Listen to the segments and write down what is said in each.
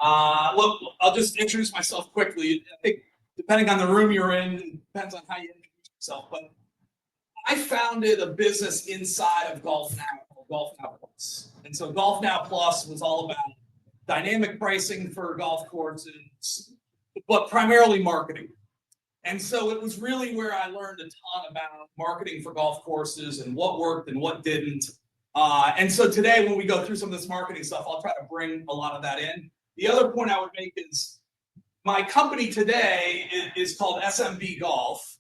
Look, I'll just introduce myself quickly. I think depending on the room you're in, it depends on how you introduce yourself. But I founded a business inside of Golf Now called Golf Now Plus. And so Golf Now Plus was all about dynamic pricing for golf courses, but primarily marketing. And so it was really where I learned a ton about marketing for golf courses and what worked and what didn't. And so today, when we go through some of this marketing stuff, I'll try to bring a lot of that in. The other point I would make is my company today is called SMB Golf,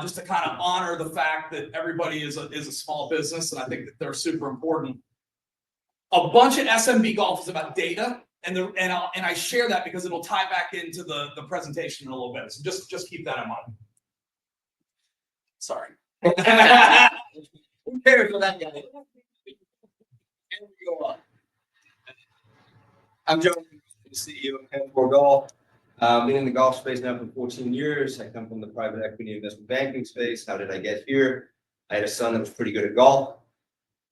just to kind of honor the fact that everybody is a small business, and I think that they're super important. A bunch of SMB Golf is about data. And I share that because it'll tie back into the presentation in a little bit. So just keep that in mind. Sorry. Who cares for that guy? And we go on. I'm Joe, the CEO of Hendrix Golf. Been in the golf space now for 14 years. I come from the private equity investment banking space. How did I get here? I had a son that was pretty good at golf.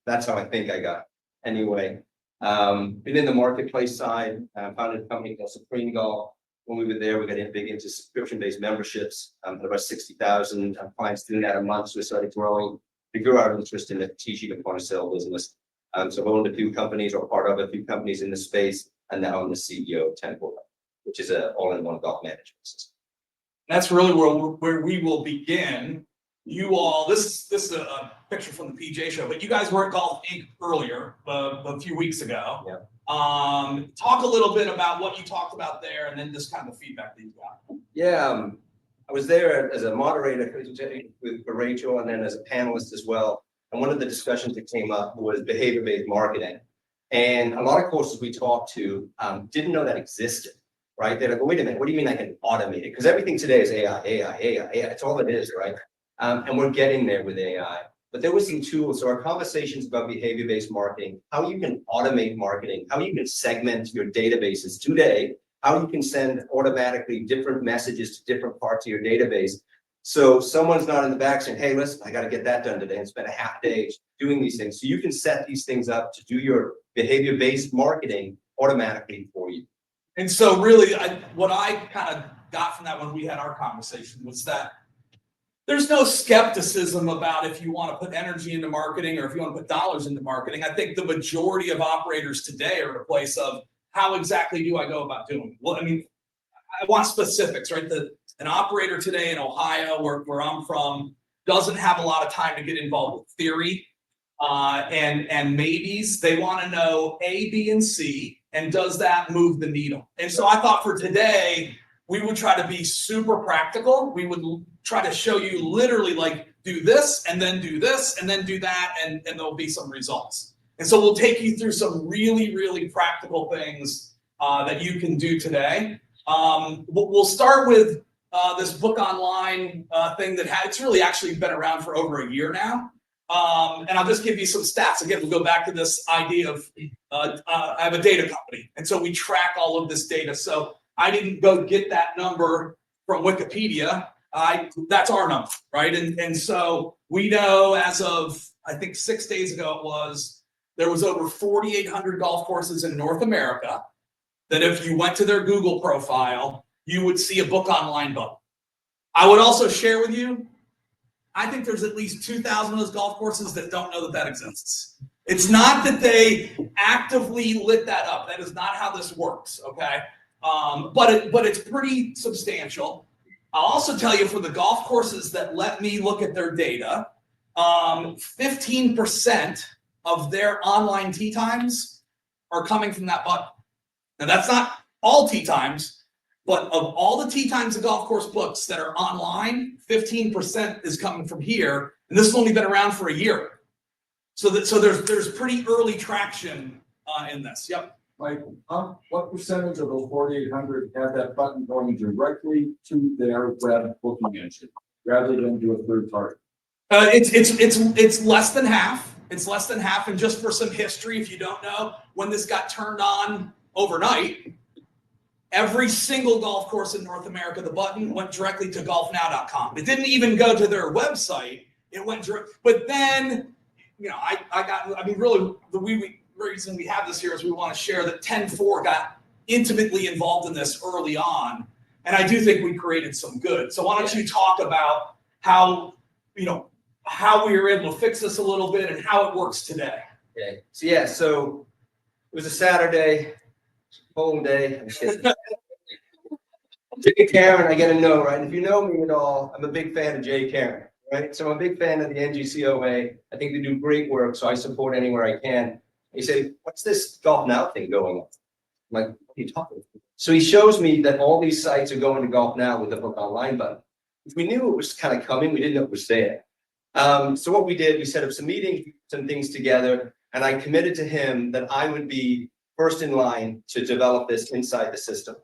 That's how I think I got. Anyway. Been in the marketplace side, founded a company called Supreme Golf. When we were there, we got big into subscription-based memberships. About 60,000 clients doing that a month. So we started growing. We grew our interest in the TG to point of sale business. So we owned a few companies or part of a few companies in the space. And now I'm the CEO of 10, which is an all-in-one golf management system. That's really where we will begin. You all, this is a picture from the PJ show, but you guys were at Golf Inc. earlier, a few weeks ago. Yeah. Talk a little bit about what you talked about there, and then just kind of the feedback that you got. Yeah, I was there as a moderator with Rachel, and then as a panelist as well. And one of the discussions that came up was behavior-based marketing. And a lot of courses we talked to didn't know that existed, right? They're like, well, wait a minute, what do you mean I can automate it? Because everything today is AI. That's all it is, right? And we're getting there with AI. But there were some tools. So our conversations about behavior-based marketing, how you can automate marketing, how you can segment your databases today, how you can send automatically different messages to different parts of your database. So someone's not in the back saying, hey, listen, I got to get that done today and spend a half day doing these things. So you can set these things up to do your behavior-based marketing automatically for you. And so really, what I kind of got from that when we had our conversation was that there's no skepticism about if you want to put energy into marketing or if you want to put dollars into marketing. I think the majority of operators today are at a place of how exactly do I go about doing it? Well, I mean, I want specifics, right? An operator today in Ohio, where I'm from, doesn't have a lot of time to get involved with theory and maybes. They want to know A, B, and C, and does that move the needle? And so I thought for today, we would try to be super practical. We would try to show you literally like do this and then do this and then do that, and there'll be some results. And so we'll take you through some really, really practical things that you can do today. We'll start with this book online thing it's really actually been around for over a year now. And I'll just give you some stats. Again, we'll go back to this idea of I have a data company. And so we track all of this data. So I didn't go get that number from Wikipedia. That's our number, right? And so we know as of, I think 6 days ago there was over 4,800 golf courses in North America that if you went to their Google profile, you would see a book online button. I would also share with you, I think there's at least 2,000 of those golf courses that don't know that exists. It's not that they actively lit that up. That is not how this works, okay? But it's pretty substantial. I'll also tell you for the golf courses that let me look at their data, 15% of their online tee times are coming from that button. Now that's not all tee times, but of all the tee times the golf course books that are online, 15% is coming from here, and this has only been around for a year. So there's pretty early traction in this. Yep. Like, what percentage of those 4,800 have that button going directly to their web booking engine rather than to a third party? It's less than half. It's less than half. And just for some history, if you don't know, when this got turned on overnight, every single golf course in North America, the button went directly to golfnow.com. It didn't even go to their website. It went direct. But then, really, the reason we have this here is we want to share that 10-4 got intimately involved in this early on, and I do think we created some good. So why don't you talk about how, how we were able to fix this a little bit and how it works today? Okay. So it was a Saturday, home day. I'm kidding. Jay Karen, I get to know, right? If you know me at all, I'm a big fan of Jay Karen, right? So I'm a big fan of the NGCOA. I think they do great work, so I support anywhere I can. He said, "What's this Golf Now thing going on?" I'm like, "What are you talking about?" So he shows me that all these sites are going to Golf Now with the book online button. We knew it was kind of coming. We didn't know it was there. So what we did, we set up some meetings, some things together, and I committed to him that I would be first in line to develop this inside the system.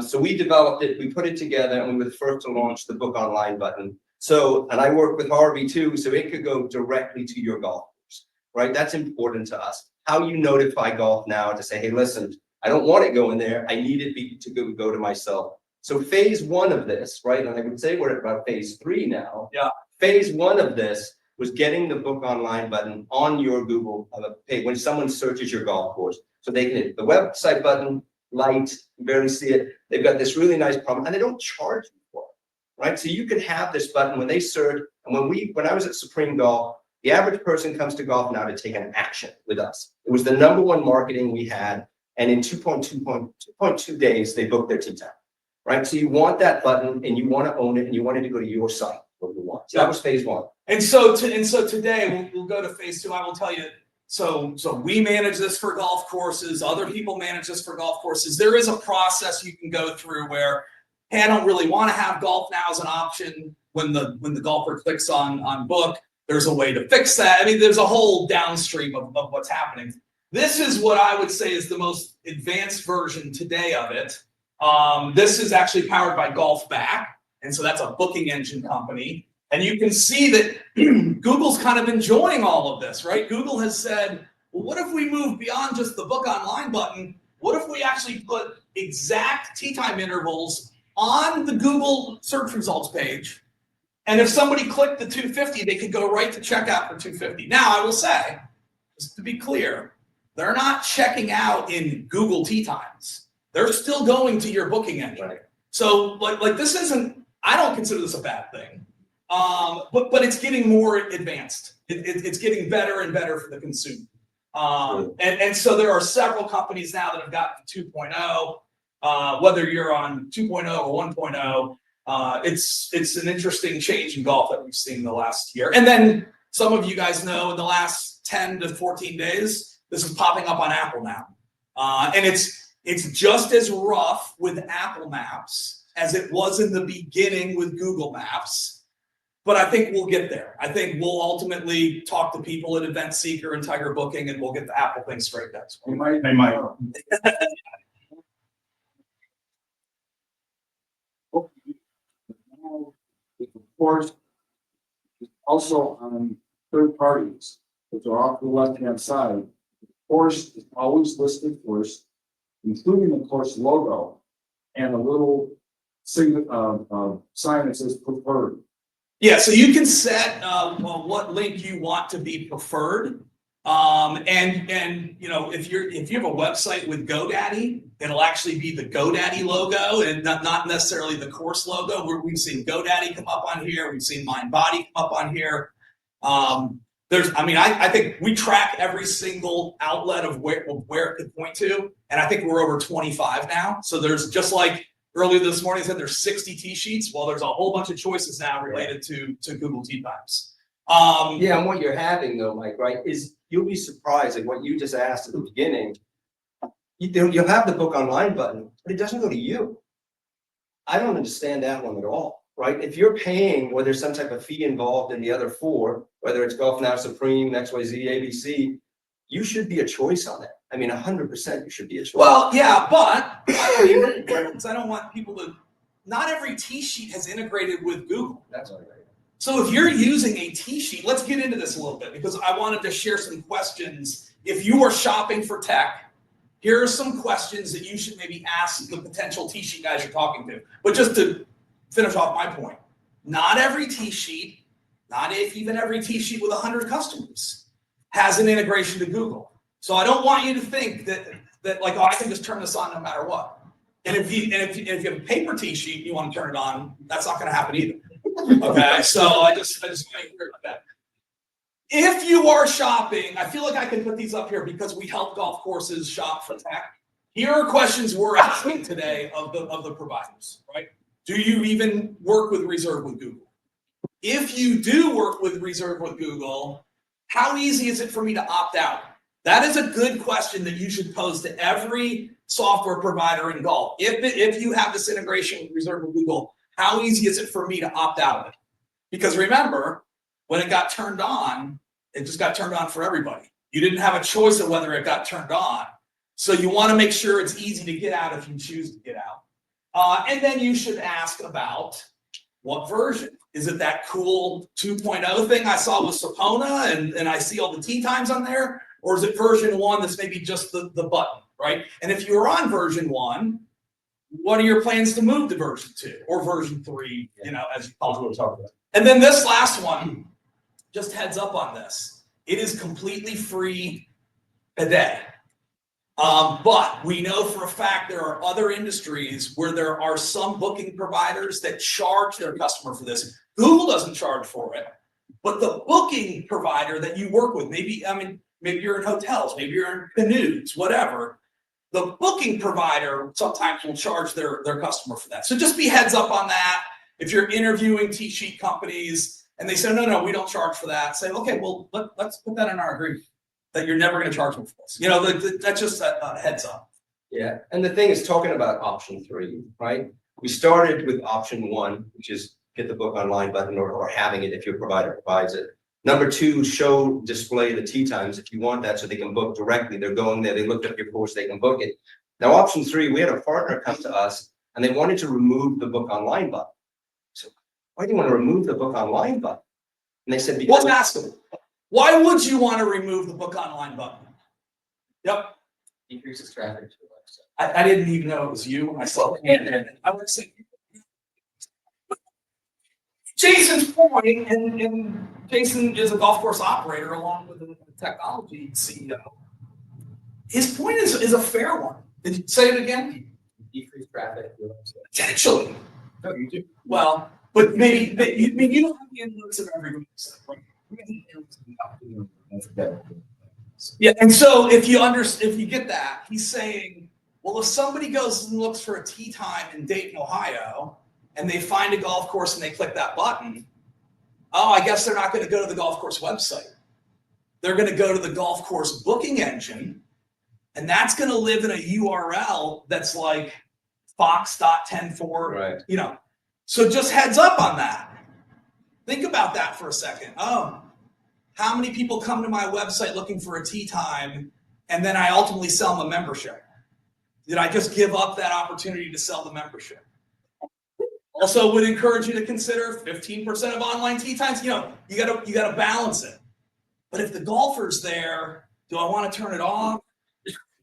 So we developed it, we put it together, and we were the first to launch the book online button. So, and I work with Harvey too, so it could go directly to your golf course, right? That's important to us. How you notify Golf Now to say, hey, listen, I don't want it going there. I need it to go to myself. So phase one of this, right? And I would say we're at about phase 3 now. Yeah. Phase one of this was getting the book online button on your Google page when someone searches your golf course. So they can hit the website button, light, you barely see it. They've got this really nice problem, and they don't charge you for it, right? So you could have this button when they search, and when I was at Supreme Golf, the average person comes to Golf Now to take an action with us. It was the #1 marketing we had, and in 2.2 days, they booked their tee time, right? So you want that button, and you want to own it, and you want it to go to your site, what you want. So that was phase 1. And so today we'll go to phase 2. I will tell you. So we manage this for golf courses. Other people manage this for golf courses. There is a process you can go through where, hey, I don't really want to have Golf Now as an option when the golfer clicks on book. There's a way to fix that. I mean, there's a whole downstream of what's happening. This is what I would say is the most advanced version today of it. This is actually powered by Golf Back, and so that's a booking engine company. And you can see that Google's kind of enjoying all of this, right? Google has said, well, what if we move beyond just the book online button? What if we actually put exact tee time intervals on the Google search results page? And if somebody clicked the 250, they could go right to checkout for 250. Now, I will say, just to be clear, they're not checking out in Google tee times. They're still going to your booking engine. Right. So like this isn't, I don't consider this a bad thing. But it's getting more advanced. It's getting better and better for the consumer. And so there are several companies now that have gotten 2.0. Whether you're on 2.0 or 1.0, it's an interesting change in golf that we've seen in the last year. And then some of you guys know in the last 10 to 14 days, this is popping up on Apple now. And it's just as rough with Apple Maps as it was in the beginning with Google Maps. But I think we'll get there. I think we'll ultimately talk to people at Event Seeker and Tiger Booking, and we'll get the Apple thing straightened out. They might. Of course, also on third parties, which are off the left-hand side, the course is always listed first, including the course logo and a little sign that says preferred. Yeah, so you can set what link you want to be preferred, and if you have a website with GoDaddy, it'll actually be the GoDaddy logo and not necessarily the course logo. We've seen GoDaddy come up on here, we've seen MindBody come up on here. I think we track every single outlet of where it could point to, and I think we're over 25 now. So there's just like. Earlier this morning, I said there's 60 tee sheets. Well, there's a whole bunch of choices now related to Google Tee Times. And what you're having though, Mike, right, is you'll be surprised at what you just asked at the beginning. You'll have the book online button, but it doesn't go to you. I don't understand that one at all, right? If you're paying, or there's some type of fee involved in the other 4, whether it's Golf Now, Supreme, XYZ, ABC, you should be a choice on it. I mean, 100% you should be a choice. Well, yeah, but I don't want people to. Not every tee sheet has integrated with Google. That's all right. So if you're using a tee sheet, let's get into this a little bit because I wanted to share some questions. If you are shopping for tech, here are some questions that you should maybe ask the potential tee sheet guys you're talking to. But just to finish off my point, not every tee sheet, not even every tee sheet with 100 customers has an integration to Google. So I don't want you to think that that like, oh, I can just turn this on no matter what. And if you have a paper tee sheet and you want to turn it on, that's not going to happen either. Okay, so I just make sure about that. If you are shopping, I feel like I can put these up here because we help golf courses shop for tech. Here are questions we're asking today of the providers, right? Do you even work with Reserve with Google? If you do work with Reserve with Google, how easy is it for me to opt out? That is a good question that you should pose to every software provider in golf. If you have this integration with Reserve with Google, how easy is it for me to opt out of it? Because remember, when it got turned on, it just got turned on for everybody. You didn't have a choice of whether it got turned on. So you want to make sure it's easy to get out if you choose to get out. And then you should ask about what version. Is it that cool 2.0 thing I saw with Sapona and I see all the tee times on there? Or is it version 1 that's maybe just the button, right? And if you're on version 1, what are your plans to move to version 2 or version 3, you know, as you call it? And then this last one, just heads up on this. It is completely free a day. But we know for a fact there are other industries where there are some booking providers that charge their customer for this. Google doesn't charge for it, but the booking provider that you work with, maybe you're in hotels, maybe you're in canoes, whatever. The booking provider sometimes will charge their customer for that. So just be heads up on that. If you're interviewing tee sheet companies and they say, no, we don't charge for that, say, okay, well, let's put that in our agreement that you're never going to charge them for this. You know, that's just a heads up. Yeah, and the thing is talking about option 3, right? We started with option 1, which is get the book online button or having it if your provider provides it. Number 2, display the tee times if you want that so they can book directly. They're going there, they looked up your course, they can book it. Now, option 3, we had a partner come to us and they wanted to remove the book online button. So why do you want to remove the book online button? And they said, because Let's ask them. Why would you want to remove the book online button? Yep. decreases traffic to the website. I didn't even know it was you. I saw the hand in it. I would say Jason's point, and Jason is a golf course operator along with a technology CEO. His point is a fair one. Did you say it again? Decrease traffic to the website. Potentially. No, you do. Well, but maybe you don't have the influence of every website, right? Yeah, and so if you get that, he's saying, well, if somebody goes and looks for a tee time in Dayton, Ohio, and they find a golf course and they click that button, oh, I guess they're not going to go to the golf course website. They're going to go to the golf course booking engine, and that's going to live in a URL that's like fox.104, Right. you know. So just heads up on that. Think about that for a second. Oh, how many people come to my website looking for a tee time, and then I ultimately sell them a membership? Did I just give up that opportunity to sell the membership? Also, would encourage you to consider 15% of online tee times. You know, you gotta balance it. But if the golfer's there, do I want to turn it off?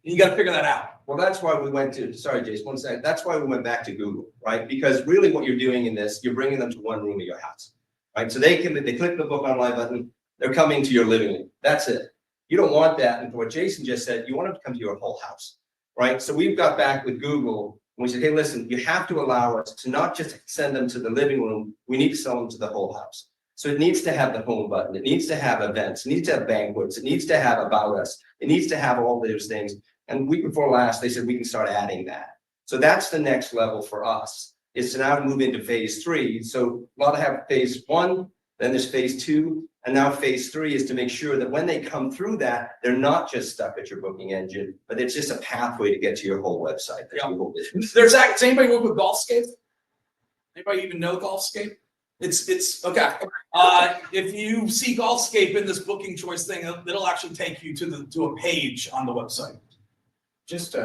You got to figure that out. Well, that's why we went to, sorry, Jason, one second. That's why we went back to Google, right? Because really what you're doing in this, you're bringing them to one room of your house, right? So they click the book online button, they're coming to your living room. That's it. You don't want that. And for what Jason just said, you want them to come to your whole house, right? So we've got back with Google and we said, hey, listen, you have to allow us to not just send them to the living room, we need to sell them to the whole house. So it needs to have the home button, it needs to have events, it needs to have banquets, it needs to have about us, it needs to have all those things. And week before last, they said we can start adding that. So that's the next level for us, is to now move into phase 3. So a lot of have phase 1, then there's phase 2, and now phase 3 is to make sure that when they come through that, they're not just stuck at your booking engine, but it's just a pathway to get to your whole website. Yeah. Your whole business. Does anybody work with Golfscape? Anybody even know Golfscape? It's okay. If you see Golfscape in this booking choice thing, it'll actually take you to a page on the website. Just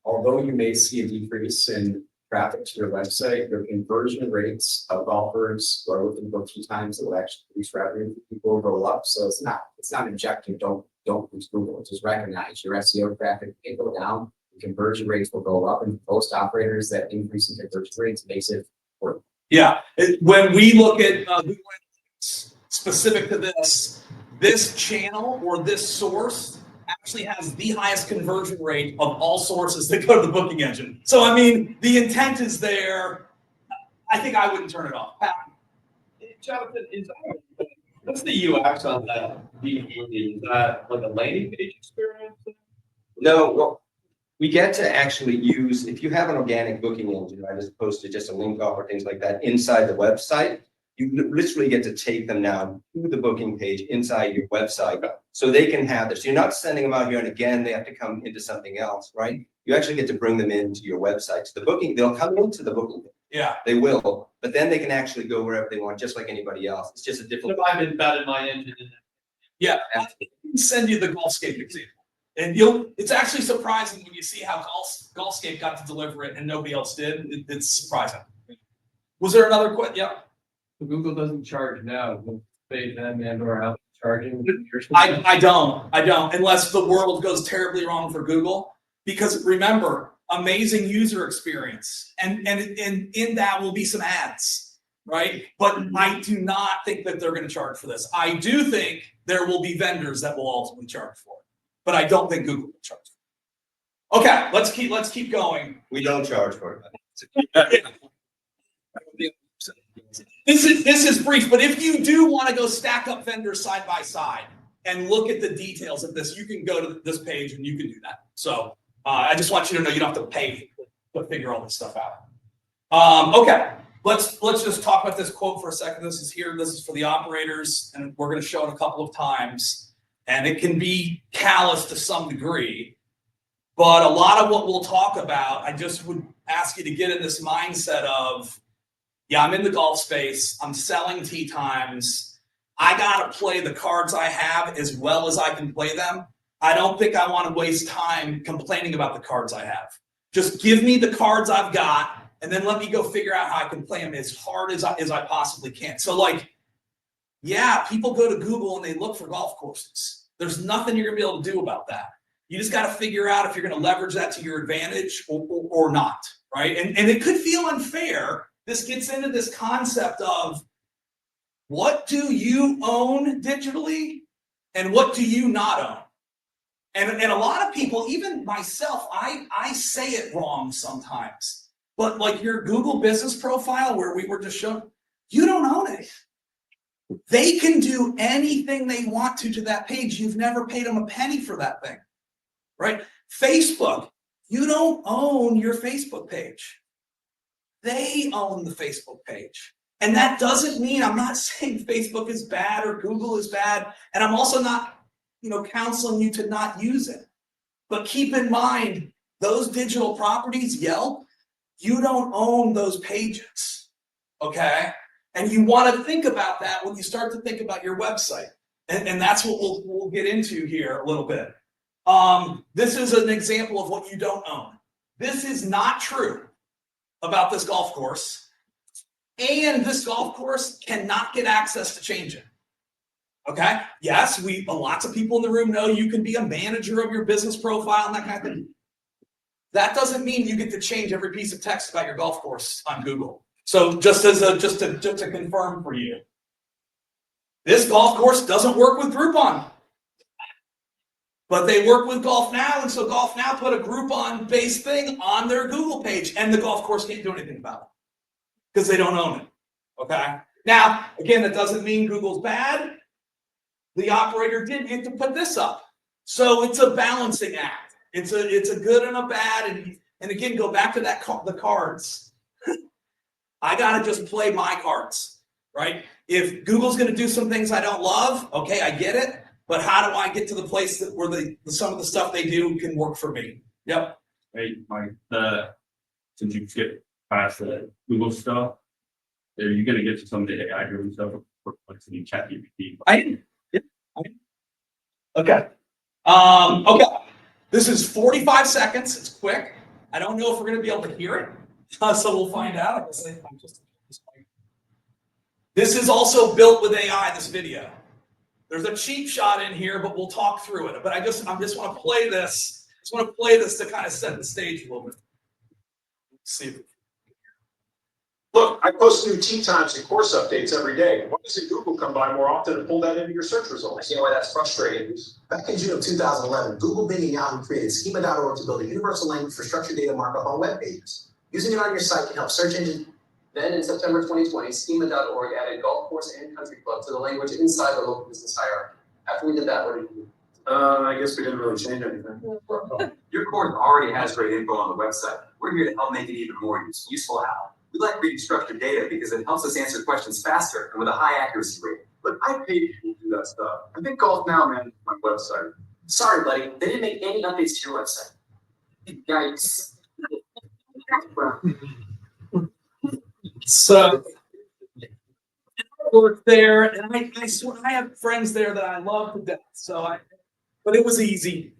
although you may see a decrease in traffic to your website, your conversion rates of golfers who are looking for tee times that will actually produce revenue for people will go up. So it's not objective. Don't use Google. Just recognize your SEO traffic may go down, the conversion rates will go up, and most operators that increase in conversion rates makes it work. Yeah, when we look at Google Analytics specific to this channel or this source actually has the highest conversion rate of all sources that go to the booking engine. So, I mean, the intent is there. I think I wouldn't turn it off. Pat? Jonathan, what's the UX on that? Is that like a landing page experience? No, well, we get to actually use, if you have an organic booking engine, right, as opposed to just a link off or things like that inside the website, you literally get to take them now to the booking page inside your website. So they can have this. So you're not sending them out here and again, they have to come into something else, right? You actually get to bring them into your website. So the booking, they'll come into the booking page. Yeah. They will, but then they can actually go wherever they want, just like anybody else. It's just a different. If I've embedded my engine in Yeah. I can send you the Golfscape example. And it's actually surprising when you see how Golfscape got to deliver it and nobody else did. It's surprising. Was there another question? Yeah. Google doesn't charge now. Will they then and or out charging? I don't, unless the world goes terribly wrong for Google. Because remember, amazing user experience. And in that will be some ads, right? But I do not think that they're going to charge for this. I do think there will be vendors that will ultimately charge for it. But I don't think Google will charge for it. Okay, let's keep going. We don't charge for it. This is brief, but if you do want to go stack up vendors side by side and look at the details of this, you can go to this page and you can do that. So I just want you to know you don't have to pay to figure all this stuff out. Okay, let's just talk about this quote for a second. This is for the operators, and we're going to show it a couple of times, and it can be callous to some degree. But a lot of what we'll talk about, I just would ask you to get in this mindset of, yeah, I'm in the golf space. I'm selling tee times. I got to play the cards I have as well as I can play them. I don't think I want to waste time complaining about the cards I have. Just give me the cards I've got, and then let me go figure out how I can play them as hard as I possibly can. So, like, yeah, people go to Google and they look for golf courses. There's nothing you're going to be able to do about that. You just got to figure out if you're going to leverage that to your advantage or not, right? And it could feel unfair. This gets into this concept of what do you own digitally and what do you not own? And a lot of people, even myself, I say it wrong sometimes. But like your Google business profile where we were just shown, you don't own it. They can do anything they want to that page. You've never paid them a penny for that thing, right? Facebook, you don't own your Facebook page. They own the Facebook page. And that doesn't mean, I'm not saying Facebook is bad or Google is bad. And I'm also not, counseling you to not use it. But keep in mind, those digital properties, Yelp, you don't own those pages, okay? And you want to think about that when you start to think about your website. And that's what we'll get into here a little bit. This is an example of what you don't own. This is not true about this golf course, and this golf course cannot get access to change it. Okay? Yes, lots of people in the room know you can be a manager of your business profile and that kind of thing. That doesn't mean you get to change every piece of text about your golf course on Google. So just to confirm for you, this golf course doesn't work with Groupon. But they work with Golf Now, and so Golf Now put a Groupon-based thing on their Google page, and the golf course can't do anything about it because they don't own it, okay? Now, again, that doesn't mean Google's bad. The operator did get to put this up. So it's a balancing act. It's a good and a bad, and again, go back to the cards. I got to just play my cards, right? If Google's going to do some things I don't love, okay, I get it. But how do I get to the place where some of the stuff they do can work for me? Yep. Hey, Mike, since you get past the Google stuff, are you going to get to some of the AI-driven stuff for like ChatGPT? I didn't. Okay. Okay. This is 45 seconds. It's quick. I don't know if we're going to be able to hear it, so we'll find out. This is also built with AI. This video. There's a cheap shot in here, but we'll talk through it. But I just want to play this. I just want to play this to kind of set the stage a little bit. Let's see if Look, I post new tee times and course updates every day. Why doesn't Google come by more often and pull that into your search I results? see why that's frustrating. Back in June of 2011, Google, Bing, and Yahoo created schema.org to build a universal language for structured data markup on web pages. Using it on your site can help search engines. Then in September 2020, schema.org added golf course and country club to the language inside the local business hierarchy. After we did that, what did you do? I guess we didn't really change anything. Your course already has great info on the website. We're here to help make it even more useful. How? We like reading structured data because it helps us answer questions faster and with a high accuracy rate. Look, I pay people to do that stuff. I think Golf Now manages my website. Sorry, buddy, they didn't make any updates to your website. Yikes. So I worked there, and I swear I have friends there that I love to death. But it was easy.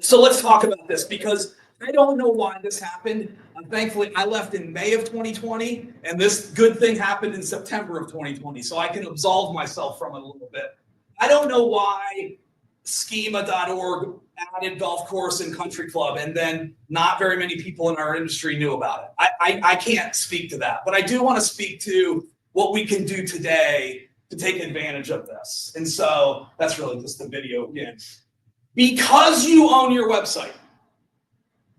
So let's talk about this because I don't know why this happened. Thankfully, I left in May of 2020, and this good thing happened in September of 2020. So I can absolve myself from it a little bit. I don't know why schema.org added golf course and country club, and then not very many people in our industry knew about it. I can't speak to that, but I do want to speak to what we can do today to take advantage of this. And so that's really just the video again. Because you own your website,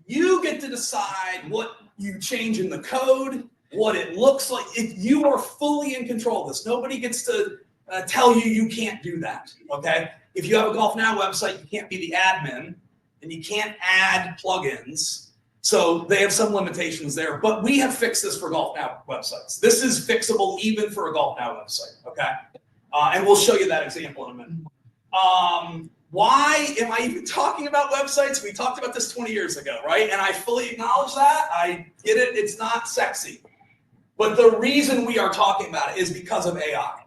you get to decide what you change in the code, what it looks like. If you are fully in control of this, nobody gets to tell you can't do that, okay? If you have a Golf Now website, you can't be the admin, and you can't add plugins. So they have some limitations there, but we have fixed this for Golf Now websites. This is fixable even for a Golf Now website, okay? And we'll show you that example in a minute. Why am I even talking about websites? We talked about this 20 years ago, right? And I fully acknowledge that. I get it. It's not sexy. But the reason we are talking about it is because of AI.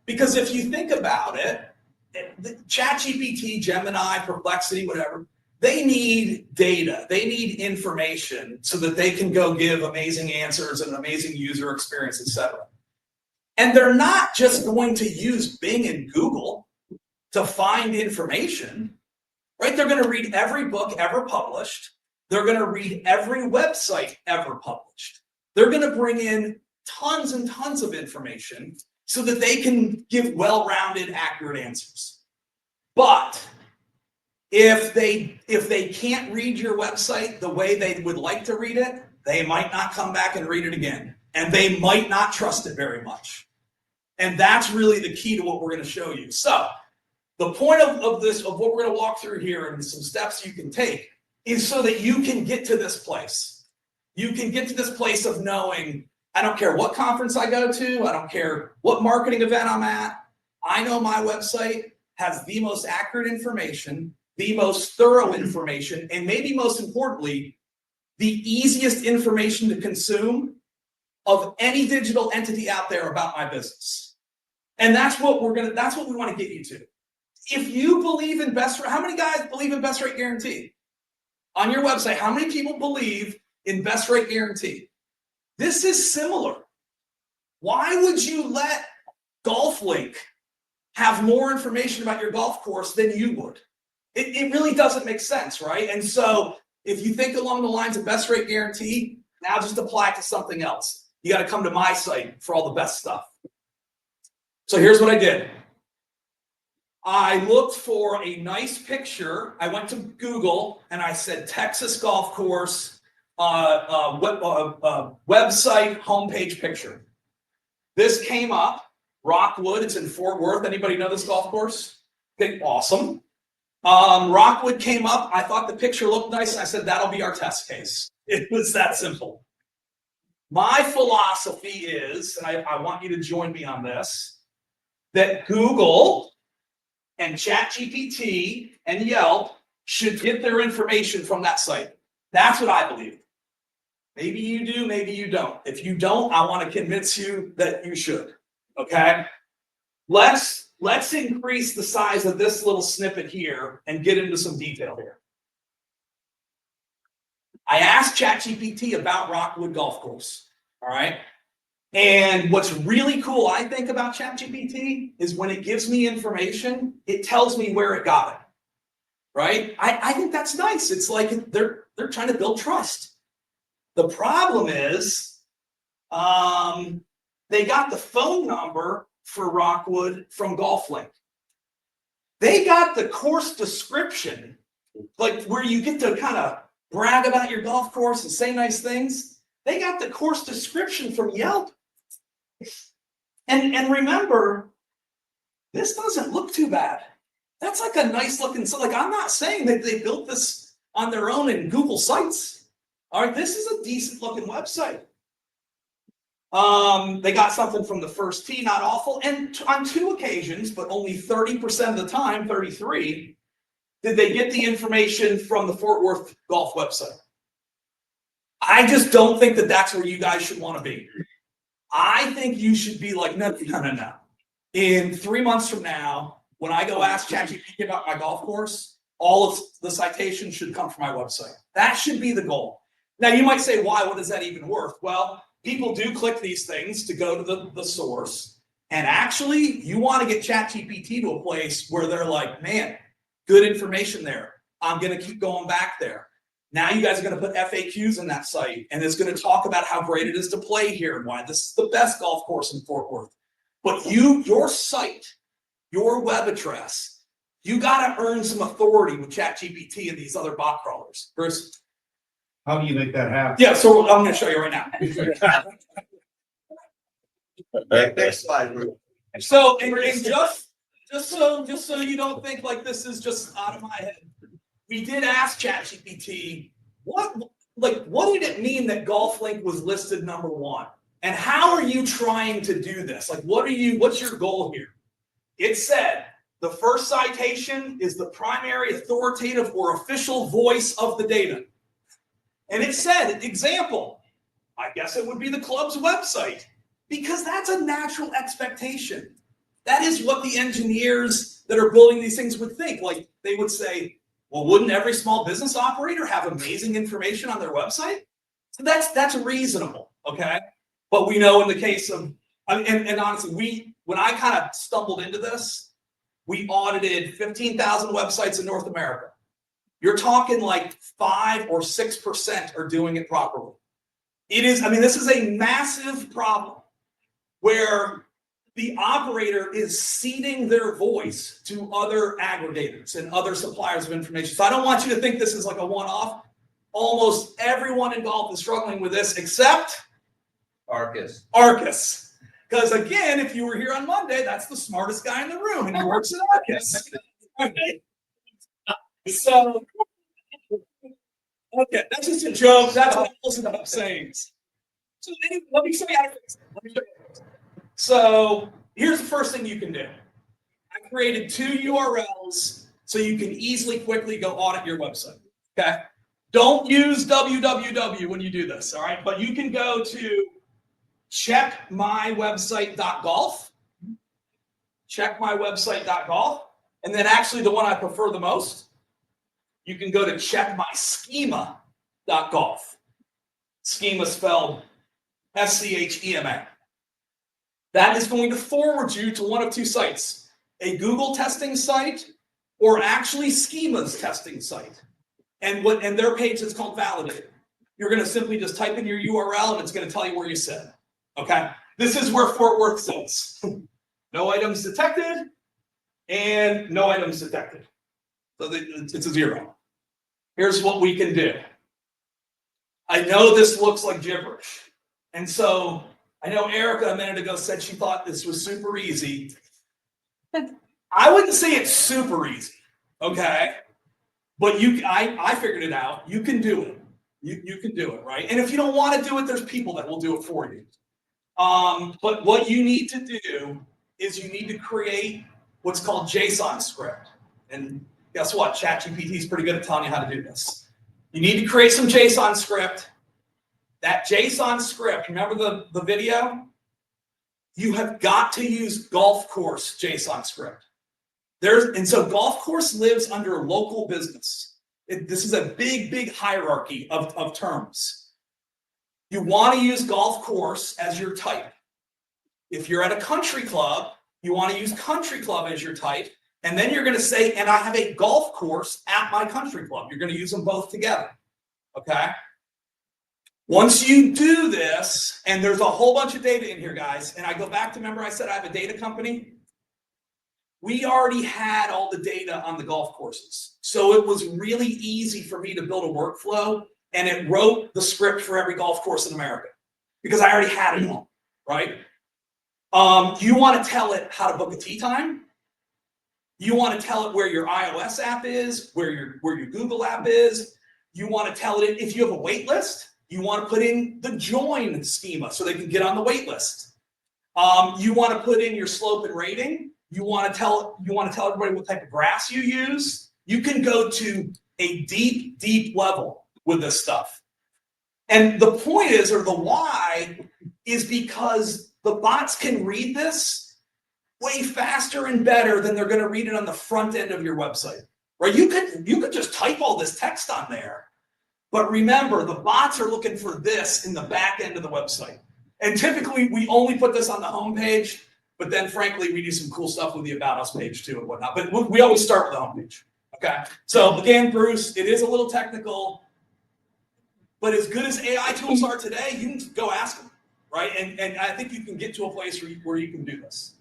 Because if you think about it, ChatGPT, Gemini, Perplexity, whatever, they need data. They need information so that they can go give amazing answers and amazing user experience, etc. And they're not just going to use Bing and Google to find information, right? They're going to read every book ever published. They're going to read every website ever published. They're going to bring in tons and tons of information so that they can give well-rounded, accurate answers. But if they can't read your website the way they would like to read it, they might not come back and read it again. And they might not trust it very much. And that's really the key to what we're going to show you. So the point of what we're going to walk through here and some steps you can take is so that you can get to this place. You can get to this place of knowing, I don't care what conference I go to, I don't care what marketing event I'm at, I know my website has the most accurate information, the most thorough information, and maybe most importantly, the easiest information to consume of any digital entity out there about my business. And that's what we want to get you to. If you believe in how many guys believe in best rate guarantee? On your website, how many people believe in best rate guarantee? This is similar. Why would you let GolfLink have more information about your golf course than you would? It really doesn't make sense, right? And so if you think along the lines of best rate guarantee, now just apply it to something else. You got to come to my site for all the best stuff. So here's what I did. I looked for a nice picture. I went to Google and I said Texas golf course website homepage picture. This came up. Rockwood. It's in Fort Worth. Anybody know this golf course? Okay, awesome. Rockwood came up. I thought the picture looked nice. And I said that'll be our test case. It was that simple. My philosophy is, and I want you to join me on this, that Google and ChatGPT and Yelp should get their information from that site. That's what I believe. Maybe you do, maybe you don't. If you don't, I want to convince you that you should. Okay? Let's increase the size of this little snippet here and get into some detail here. I asked ChatGPT about Rockwood Golf Course. All right? And what's really cool, I think, about ChatGPT is when it gives me information, it tells me where it got it, right? I think that's nice. It's like they're trying to build trust. The problem is, they got the phone number for Rockwood from GolfLink. They got the course description, like where you get to kind of brag about your golf course and say nice things. They got the course description from Yelp. And remember, this doesn't look too bad. That's like a nice looking, so like I'm not saying that they built this on their own in Google Sites. All right, this is a decent looking website. They got something from the first tee, not awful. And on 2 occasions, but only 30% of the time, 33, did they get the information from the Fort Worth golf website. I just don't think that that's where you guys should want to be. I think you should be like, no. In 3 months from now, when I go ask ChatGPT about my golf course, all of the citations should come from my website. That should be the goal. Now, you might say, why? What is that even worth? Well, people do click these things to go to the source. And actually, you want to get ChatGPT to a place where they're like, man, good information there. I'm going to keep going back there. Now you guys are going to put FAQs in that site, and it's going to talk about how great it is to play here and why this is the best golf course in Fort Worth. But your site, your web address, you got to earn some authority with ChatGPT and these other bot crawlers. Bruce? How do you make that happen? Yeah, so I'm going to show you right now. Next slide, Bruce. So, and just so you don't think like this is just out of my head, we did ask ChatGPT, what did it mean that GolfLink was listed #1? And how are you trying to do this? Like, what's your goal here? It said the first citation is the primary authoritative or official voice of the data. And it said, example, I guess it would be the club's website, because that's a natural expectation. That is what the engineers that are building these things would think. Like, they would say, well, wouldn't every small business operator have amazing information on their website? So that's reasonable, okay? But we know in the case of, and honestly, when I kind of stumbled into this, we audited 15,000 websites in North America. You're talking like 5 or 6% are doing it properly. It is, this is a massive problem where the operator is ceding their voice to other aggregators and other suppliers of information. So I don't want you to think this is like a one-off. Almost everyone in golf is struggling with this except Arcus. Because again, if you were here on Monday, that's the smartest guy in the room, and he works at Arcus. Okay. So, okay, that's just a joke. That's what I listen to saying. So anyway, let me show you how to fix it. So here's the first thing you can do. I created 2 URLs so you can easily, quickly go audit your website. Okay. Don't use www when you do this. All right. But you can go to checkmywebsite.golf. Checkmywebsite.golf. And then actually the one I prefer the most, you can go to checkmyschema.golf. Schema spelled SCHEMA. That is going to forward you to one of 2 sites, a Google testing site or actually Schema's testing site. And their page is called Validated. You're going to simply just type in your URL and it's going to tell you where you sit. Okay. This is where Fort Worth sits. No items detected and no items detected. So it's a 0. Here's what we can do. I know this looks like gibberish. And so I know Erica a minute ago said she thought this was super easy. I wouldn't say it's super easy, okay? But I figured it out. You can do it. You can do it, right? And if you don't want to do it, there's people that will do it for you. But what you need to do is you need to create what's called JSON script. And guess what? ChatGPT is pretty good at telling you how to do this. You need to create some JSON script. That JSON script, remember the video? You have got to use golf course JSON script. And so golf course lives under local business. This is a big hierarchy of terms. You want to use golf course as your type. If you're at a country club, you want to use country club as your type. And then you're going to say, and I have a golf course at my country club. You're going to use them both together. Okay? Once you do this, and there's a whole bunch of data in here, guys, and I go back to, remember I said I have a data company? We already had all the data on the golf courses. So it was really easy for me to build a workflow, and it wrote the script for every golf course in America because I already had it all, right? You want to tell it how to book a tee time. You want to tell it where your iOS app is, where your Google app is. You want to tell it if you have a wait list. You want to put in the join schema so they can get on the wait list. You want to put in your slope and rating. You want to tell everybody what type of grass you use. You can go to a deep, deep level with this stuff. And the point is, or the why, is because the bots can read this way faster and better than they're going to read it on the front end of your website. Right? You could just type all this text on there. But remember, the bots are looking for this in the back end of the website. And typically, we only put this on the home page, but then frankly, we do some cool stuff with the About Us page too and whatnot. But we always start with the home page, okay? So again, Bruce, it is a little technical, but as good as AI tools are today, you can go ask them, right? And I think you can get to a place where you can do this.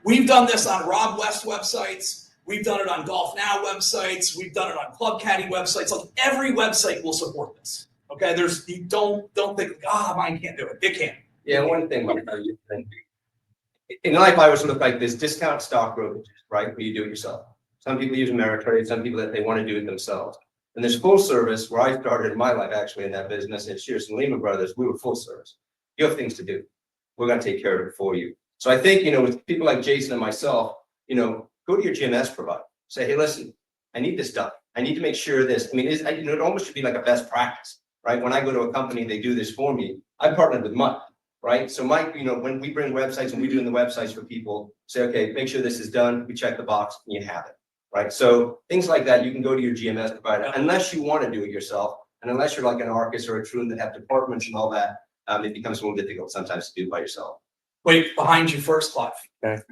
We've done this on Rob West websites. We've done it on Golf Now websites. We've done it on Club Caddy websites. Like every website will support this. Okay, you don't think, mine can't do it. It can. Yeah, one thing in life, I always look like this discount stock brokerages, right? Where you do it yourself. Some people use Ameritrade, some people that they want to do it themselves. And there's full service, where I started in my life actually in that business at Shearson Lehman Brothers. We were full service. You have things to do. We're going to take care of it for you. So I think, with people like Jason and myself, go to your GMS provider. Say, hey, listen, I need this done. I need to make sure this. I mean, it almost should be like a best practice, right? When I go to a company, they do this for me. I partnered with Mike, right? So Mike, when we bring websites and we do the websites for people, say, okay, make sure this is done. We check the box and you have it, right? So things like that, you can go to your GMS provider unless you want to do it yourself. And unless you're like an Arcus or a Troon that have departments and all that, it becomes more difficult sometimes to do by yourself. Wait, behind you first, Clive. Okay.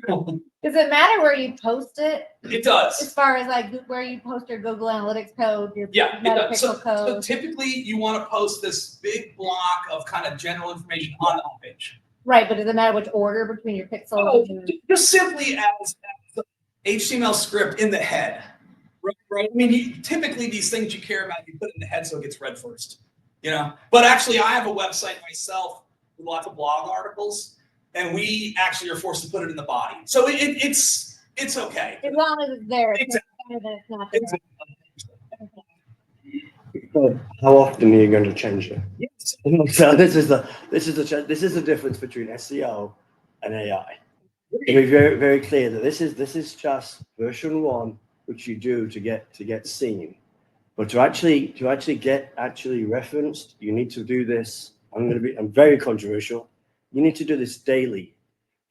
Does it matter where you post it? It does. As far as like where you post your Google Analytics code, your Yeah, it does. Metapixel So code. typically you want to post this big block of kind of general information on the homepage. Right, but does it matter which order between your pixels? Oh, and just simply as the HTML script in the head. Right? I mean, typically these things you care about, you put in the head so it gets read first. But actually, I have a website myself with lots of blog articles. And we actually are forced to put it in the body. So it's okay. as long as it's there, it's Exactly. better than it's not there. Exactly. How often are you going to change it? Yes. So this is the difference between SEO and AI. To be very, very clear that this is just version 1, which you do to get seen. But to actually get referenced, you need to do this. I'm very controversial. You need to do this daily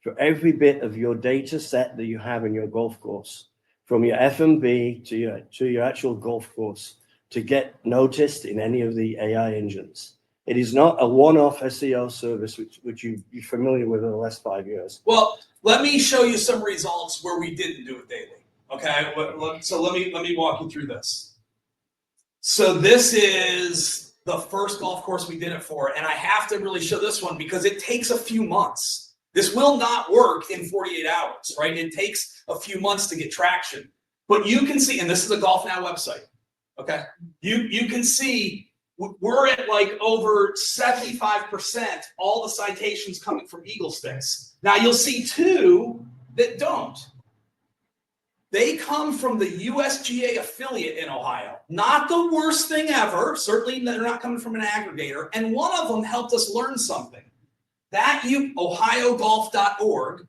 for every bit of your data set that you have in your golf course, from your F&B to your actual golf course, to get noticed in any of the AI engines. It is not a one-off SEO service, which you're familiar with in the last 5 years. Well, let me show you some results where we didn't do it daily. Okay, so let me walk you through this. So this is the first golf course we did it for, and I have to really show this one because it takes a few months. This will not work in 48 hours, right? It takes a few months to get traction. But you can see, and this is a Golf Now website, okay? You can see we're at like over 75% all the citations coming from Eagle Sticks. Now you'll see 2 that don't. They come from the USGA affiliate in Ohio. Not the worst thing ever. Certainly they're not coming from an aggregator. And one of them helped us learn something. That ohiogolf.org,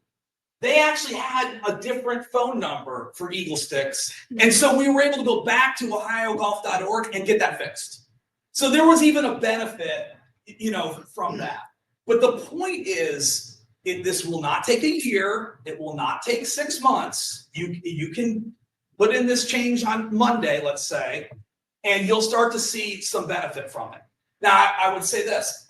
they actually had a different phone number for Eagle Sticks. And so we were able to go back to ohiogolf.org and get that fixed. So there was even a benefit, from that. But the point is, this will not take a year. It will not take 6 months. You can put in this change on Monday, let's say, and you'll start to see some benefit from it. Now, I would say this.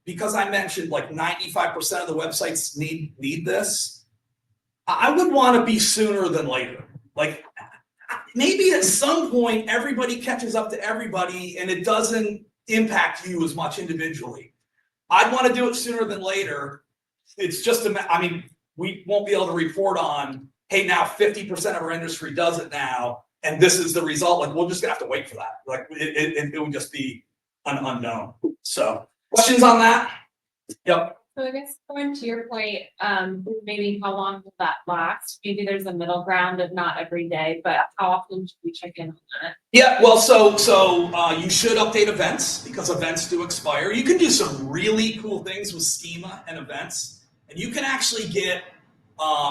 Because I mentioned like 95% of the websites need this, I would want to be sooner than later. Like maybe at some point everybody catches up to everybody and it doesn't impact you as much individually. I'd want to do it sooner than later. It's just, I mean, we won't be able to report on, hey, now 50% of our industry does it now, and this is the result. Like, we're just gonna have to wait for that. Like, it would just be an unknown. So, questions on that? Yep. So I guess going to your point, maybe how long will that last? Maybe there's a middle ground of not every day, but how often should we check in on that? Yeah, well, so you should update events because events do expire. You can do some really cool things with schema and events, and you can actually get,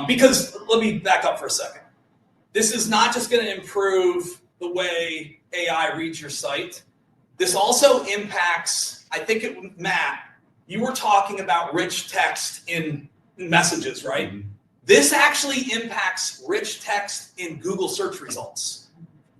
because let me back up for a second. This is not just going to improve the way AI reads your site. This also impacts, I think, Matt, you were talking about rich text in messages, right? Mm-hmm. This actually impacts rich text in Google search results,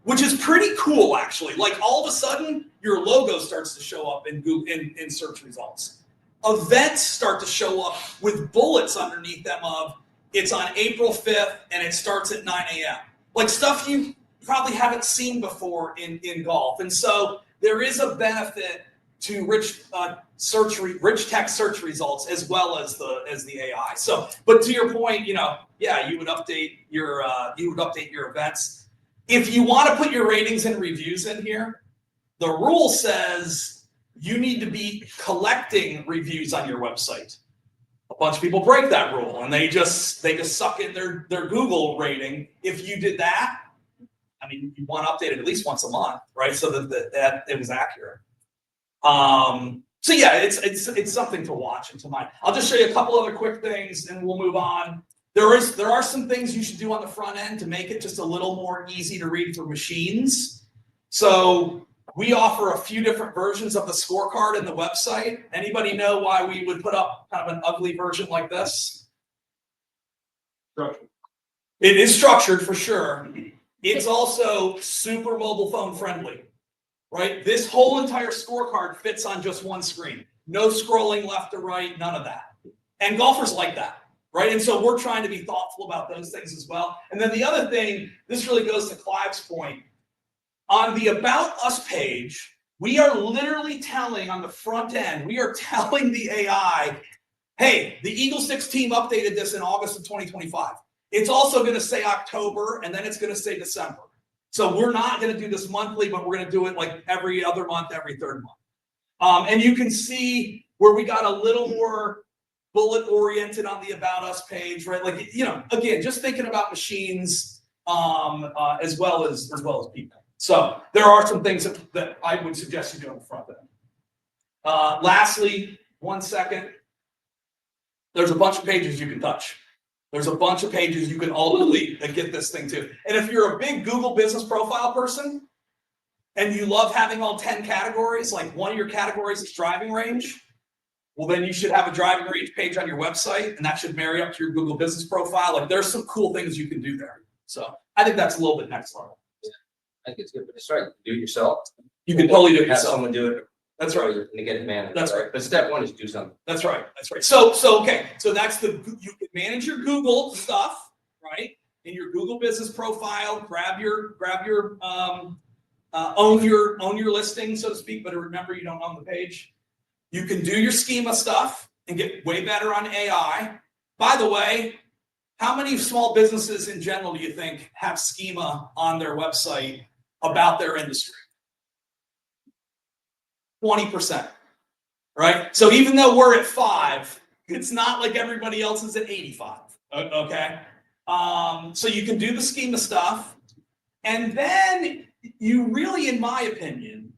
which is pretty cool, actually. Like, all of a sudden, your logo starts to show up in Google in search results. Events start to show up with bullets underneath them of, it's on April 5th and it starts at 9 a.m. Like, stuff you probably haven't seen before in golf. And so there is a benefit to rich text search results as well as the AI. So, but to your point, you would update your events. If you want to put your ratings and reviews in here, the rule says you need to be collecting reviews on your website. A bunch of people break that rule and they just suck in their Google rating. If you did that, I mean, you want to update it at least once a month, right? So that it was accurate. So yeah, it's something to watch and to mind. I'll just show you a couple other quick things and we'll move on. There are some things you should do on the front end to make it just a little more easy to read for machines. So we offer a few different versions of the scorecard in the website. Anybody know why we would put up kind of an ugly version like this? Structure. It is structured for sure. It's also super mobile phone friendly. Right? This whole entire scorecard fits on just one screen. No scrolling left to right, none of that. And golfers like that, right? And so we're trying to be thoughtful about those things as well. And then the other thing, this really goes to Clive's point. On the About Us page, we are literally telling on the front end, we are telling the AI, hey, the Eagle 6 team updated this in August of 2025. It's also going to say October, and then it's going to say December. So we're not going to do this monthly, but we're going to do it like every other month, every third month. And you can see where we got a little more bullet oriented on the About Us page, right? Like, again, just thinking about machines as well as people. So there are some things that I would suggest you do on the front end. Lastly, 1 second. There's a bunch of pages you can touch. There's a bunch of pages you can ultimately get this thing to. And if you're a big Google business profile person and you love having all 10 categories, like one of your categories is driving range, well, then you should have a driving range page on your website and that should marry up to your Google business profile. Like, there's some cool things you can do there. So I think that's a little bit next level. Yeah, I think it's good, but it's right. Do it yourself. You can totally do it Have yourself. someone do it. That's right. And get it managed. That's right. But step one is do something. That's right. That's right. So okay. So that's you can manage your Google stuff, right? In your Google business profile, grab your own your listing, so to speak, but remember you don't own the page. You can do your schema stuff and get way better on AI. By the way, how many small businesses in general do you think have schema on their website about their industry? 20%, right? So even though we're at 5, it's not like everybody else is at 85, okay? So you can do the schema stuff, and then you really, in my opinion,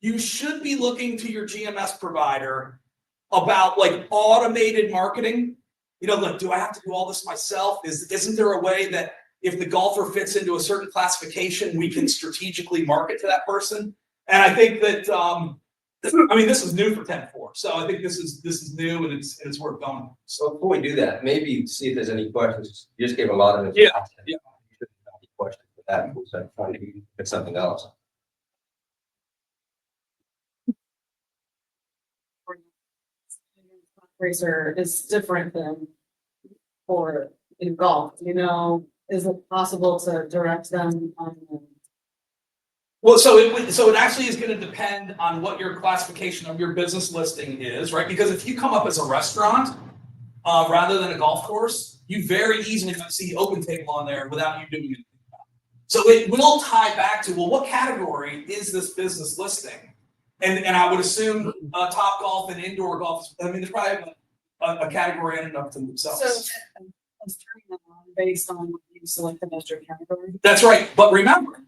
you should be looking to your GMS provider about like automated marketing. Look, do I have to do all this myself? Isn't there a way that if the golfer fits into a certain classification, we can strategically market to that person? And I think that, this is new for 10-4. So I think this is new and it's worth going. So before we do that, maybe see if there's any questions. You just gave a lot of Yeah. questions for that. So trying to get something else. Racer is different than for in golf, is it possible to direct them on Well, so it actually is going to depend on what your classification of your business listing is, right? Because if you come up as a restaurant rather than a golf course, you very easily might see open table on there without you doing anything. So it will tie back to, well, what category is this business listing? And I would assume top golf and indoor golf. I mean, there's probably a category in and of themselves. So it's turning them on based on what you selected as your category. That's right. But remember,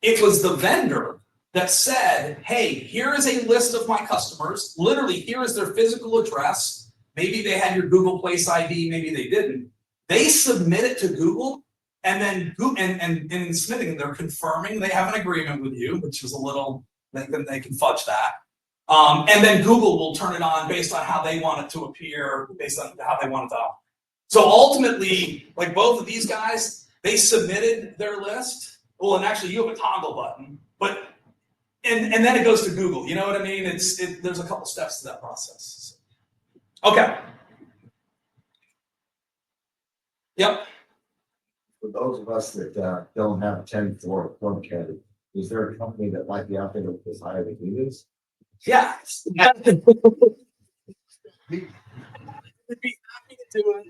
it was the vendor that said, hey, here is a list of my customers. Literally, here is their physical address. Maybe they had your Google Place ID, maybe they didn't. They submit it to Google, and then and in submitting, they're confirming they have an agreement with you, which is a little, they can fudge that. And then Google will turn it on based on how they want it to appear, based on how they want it to operate. So ultimately, like both of these guys, they submitted their list. Well, and actually you have a toggle button, but, and then it goes to Google, you know what I mean? There's a couple steps to that process. Okay. Yep. For those of us that don't have a 10-4 form credit, is there a company that might be out there that is higher to do this? Yeah. I'd be happy to do it.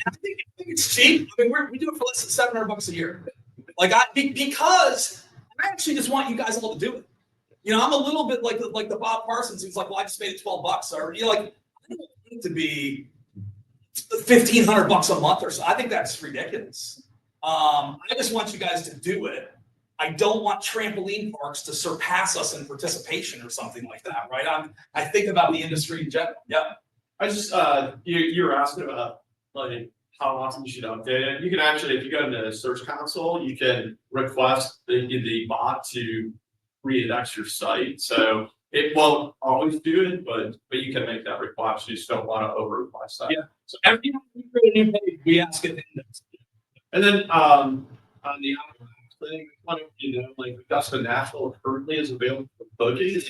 I think it's cheap. I mean, we do it for less than $700 a year. Like because I actually just want you guys all to do it. You know, I'm a little bit like the Bob Parsons who's like, well, I just paid $12, or you're like, I don't want it to be $1,500 a month or so. I think that's ridiculous. I just want you guys to do it. I don't want trampoline parks to surpass us in participation or something like that, right? I think about the industry in general. Yep. I just, you were asking about like how often you should update it. You can actually, if you go into the Search Console, you can request the bot to reindex your site. So it won't always do it, but you can make that request. You just don't want to over request that. Yeah. So every time we create a new page, we ask it to index. And then on the thing, like Augusta National currently is available for bookings.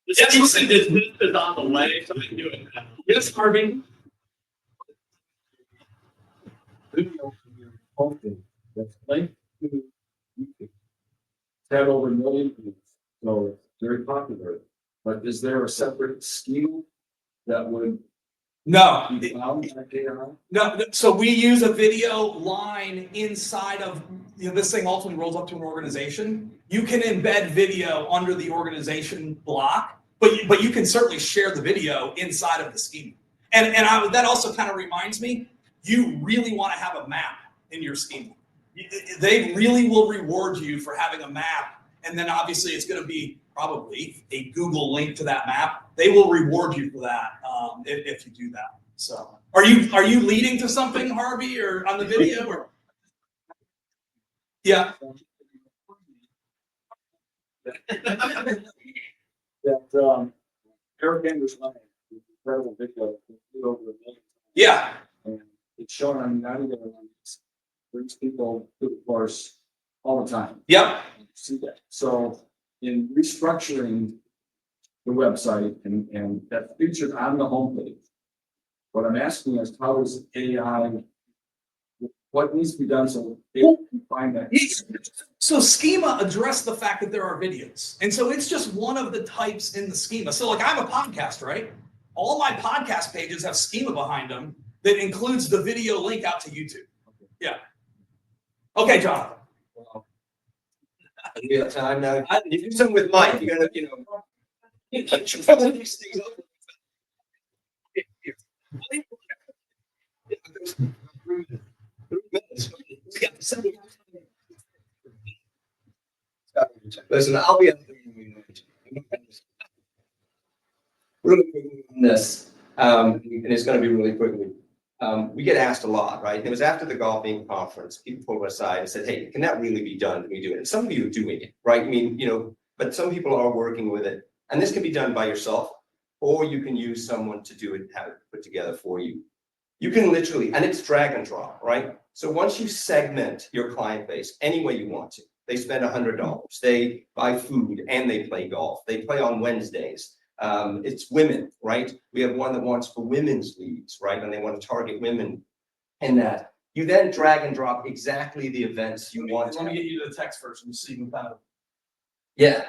This is on the way, so I do it now. Yes, Harvey. Video posted that's linked to YouTube. It's had over 1 million views, so it's very popular. But is there a separate scheme that would No. be found by AI? No, so we use a video line inside of, you know, this thing ultimately rolls up to an organization. You can embed video under the organization block, but you can certainly share the video inside of the schema. And that also kind of reminds me, you really want to have a map in your schema. They really will reward you for having a map, and then obviously it's going to be probably a Google link to that map. They will reward you for that if you do that. So, are you leading to something, Harvey, or on the video? Or yeah. That Eric Anders Lang, incredible video, over 1 million. Yeah. And it's shown on 90 ones. Brings people to the course all the time. Yep. See that. So in restructuring the website and that's featured on the homepage, what I'm asking is how is AI, what needs to be done so people can find that? So schema addressed the fact that there are videos. And so it's just one of the types in the schema. So like I'm a podcast, right? All my podcast pages have schema behind them that includes the video link out to YouTube. Yeah. Okay, Jonathan. Well, we have time now. You do something with Mike, you gotta, these things up. Listen, I'll be really quickly on this, and it's going to be really quickly. We get asked a lot, right? It was after the golfing conference, people pulled us aside and said, hey, can that really be done? Can we do it? And some of you are doing it, right? I mean, but some people are working with it. And this can be done by yourself, or you can use someone to do it, have it put together for you. You can literally, and it's drag and drop, right? So once you segment your client base any way you want to, they spend $100, they buy food and they play golf. They play on Wednesdays. It's women, right? We have one that wants for women's leagues, right? And they want to target women in that. You then drag and drop exactly the events you want Let me to. get you to the text version, so you can kind of. Yeah.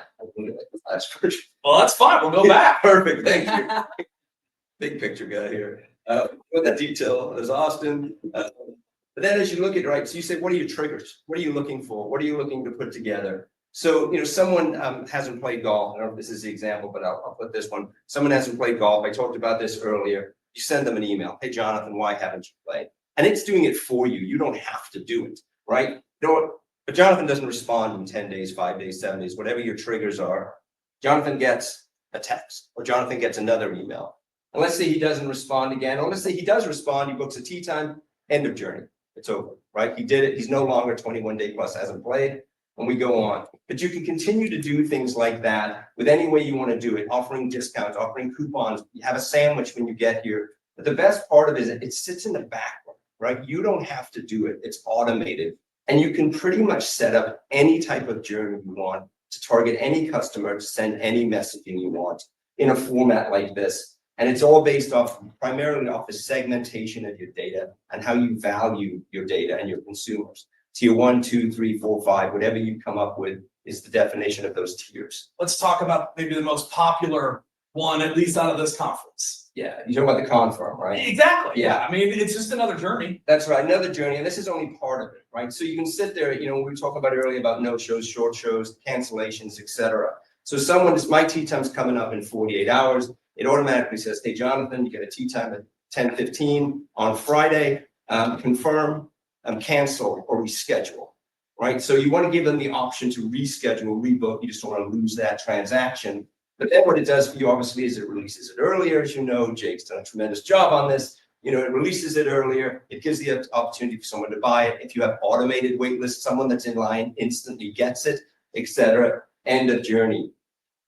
That's version. Well, that's fine. We'll go back. Perfect, thank you. Big picture guy here. With that detail, there's Austin. But then as you look at, right, so you say, what are your triggers? What are you looking for? What are you looking to put together? So, someone hasn't played golf. I don't know if this is the example, but I'll put this one. Someone hasn't played golf. I talked about this earlier. You send them an email. Hey, Jonathan, why haven't you played? And it's doing it for you. You don't have to do it, right? But Jonathan doesn't respond in 10 days, 5 days, 7 days, whatever your triggers are. Jonathan gets a text or Jonathan gets another email. And let's say he doesn't respond again, or let's say he does respond, he books a tee time, end of journey. It's over, right? He did it. He's no longer 21 day plus, hasn't played, and we go on. But you can continue to do things like that with any way you want to do it, offering discounts, offering coupons. You have a sandwich when you get here. But the best part of it is it sits in the background, right? You don't have to do it. It's automated. And you can pretty much set up any type of journey you want to target any customer, to send any messaging you want in a format like this. And it's all based primarily off the segmentation of your data and how you value your data and your consumers. Tier 1, 2, 3, 4, 5, whatever you come up with is the definition of those tiers. Let's talk about maybe the most popular one, at least out of this conference. Yeah, you're talking about the confirm, right? Exactly. Yeah. I mean, it's just another journey. That's right, another journey, and this is only part of it, right? So you can sit there, we were talking about earlier about no shows, short shows, cancellations, etc. So my tee time's coming up in 48 hours. It automatically says, hey, Jonathan, you get a tee time at 10:15 on Friday, confirm, cancel, or reschedule, right? So you want to give them the option to reschedule, rebook. You just don't want to lose that transaction. But then what it does for you, obviously, is it releases it earlier. As you know, Jake's done a tremendous job on this. It releases it earlier. It gives the opportunity for someone to buy it. If you have automated wait list, someone that's in line instantly gets it, etc. End of journey.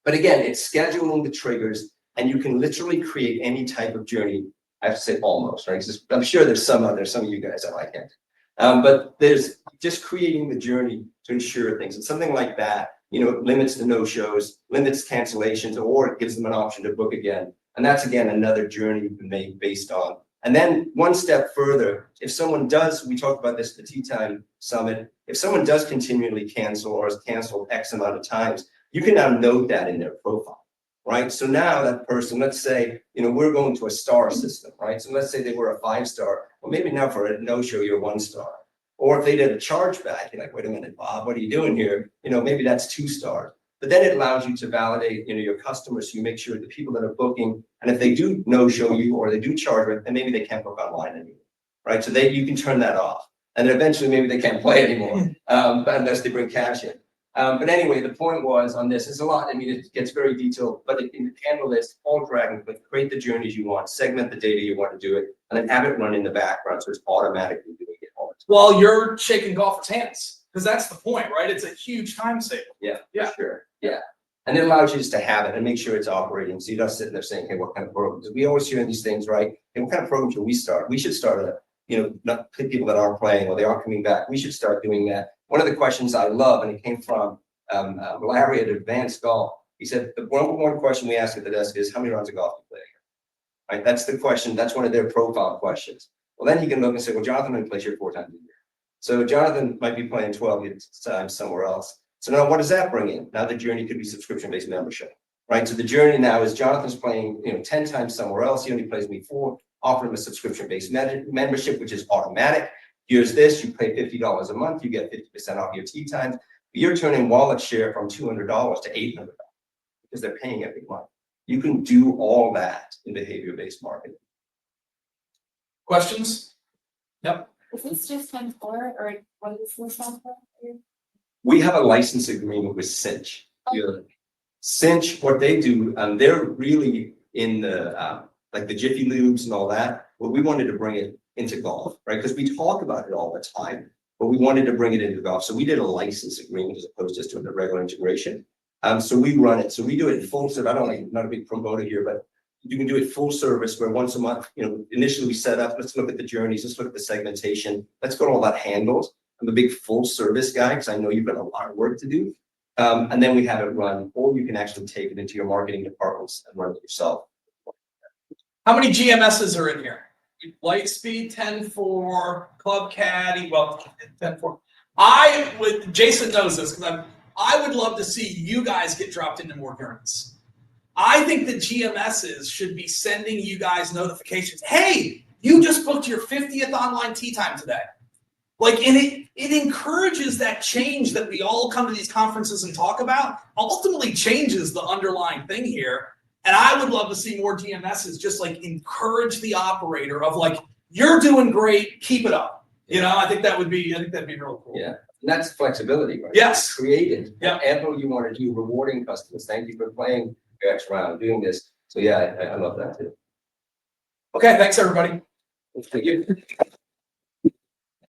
But again, it's scheduling the triggers, and you can literally create any type of journey. I have to say almost, right? I'm sure there's some out there, some of you guys that like it. But there's just creating the journey to ensure things. And something like that, limits the no-shows, limits cancellations, or it gives them an option to book again. And that's, again, another journey you can make based on. And then one step further, if someone does, we talked about this at the Tea Time Summit, if someone does continually cancel or has canceled X amount of times, you can now note that in their profile, right? So now that person, let's say, we're going to a star system, right? So let's say they were a 5-star, well, maybe now for a no-show, you're 1-star. Or if they did a chargeback, you're like, wait a minute, Bob, what are you doing here? Maybe that's 2 stars. But then it allows you to validate, your customers. So you make sure the people that are booking, and if they do no-show you or they do charge, then maybe they can't book online anymore, right? So you can turn that off. And then eventually maybe they can't play anymore, unless they bring cash in. But anyway, the point was on this, it's a lot. I mean, it gets very detailed, but in the handle this, all drag and click, create the journeys you want, segment the data you want to do it, and then have it run in the background. So it's automatically doing it all the time. Well, you're shaking golfers' hands, because that's the point, right? It's a huge time saver. Yeah, sure. Yeah. And it allows you just to have it and make sure it's operating. So you're not sitting there saying, hey, what kind of program? Because we always hear these things, right? Hey, what kind of program should we start? We should start not people that aren't playing or they aren't coming back. We should start doing that. One of the questions I love, and it came from Larry at Advanced Golf. He said, the one question we ask at the desk is, how many rounds of golf do you play? Right? That's the question. That's one of their profile questions. Well, then you can look and say, well, Jonathan only plays here 4 times a year. So Jonathan might be playing 12 times somewhere else. So now what does that bring in? Now the journey could be subscription-based membership, right? So the journey now is Jonathan's playing, 10 times somewhere else. He only plays me 4, offer him a subscription-based membership, which is automatic. Here's this, you pay $50 a month, you get 50% off your tee times. You're turning wallet share from $200 to $800 because they're paying every month. You can do all that in behavior-based marketing. Questions? Yep. Is this just 10-4 or what is this software? We have a license agreement with Cinch. Cinch, what they do, they're really in the like the Jiffy Lubes and all that. But we wanted to bring it into golf, right? Because we talk about it all the time, but we wanted to bring it into golf. So we did a license agreement as opposed to just doing the regular integration. So we run it. So we do it full service. I'm not a big promoter here, but you can do it full service where once a month, initially we set up, let's look at the journeys, let's look at the segmentation, let's go to all that handles. I'm a big full service guy because I know you've got a lot of work to do. And then we have it run, or you can actually take it into your marketing departments and run it yourself. How many GMSs are in here? Lightspeed 10.4, Club Caddy, well, 10.4. I would, Jason knows this, because I would love to see you guys get dropped into more tournaments. I think the GMSs should be sending you guys notifications. Hey, you just booked your 50th online tee time today. Like, and it encourages that change that we all come to these conferences and talk about, ultimately changes the underlying thing here. And I would love to see more GMSs just like encourage the operator of like, you're doing great, keep it up. You know, I think that'd be real cool. Yeah, and that's flexibility, right? Yes. It's created. Yeah. Whatever you want to do, rewarding customers. Thank you for playing your extra round, doing this. So yeah, I love that too. Okay, thanks everybody. Thank you.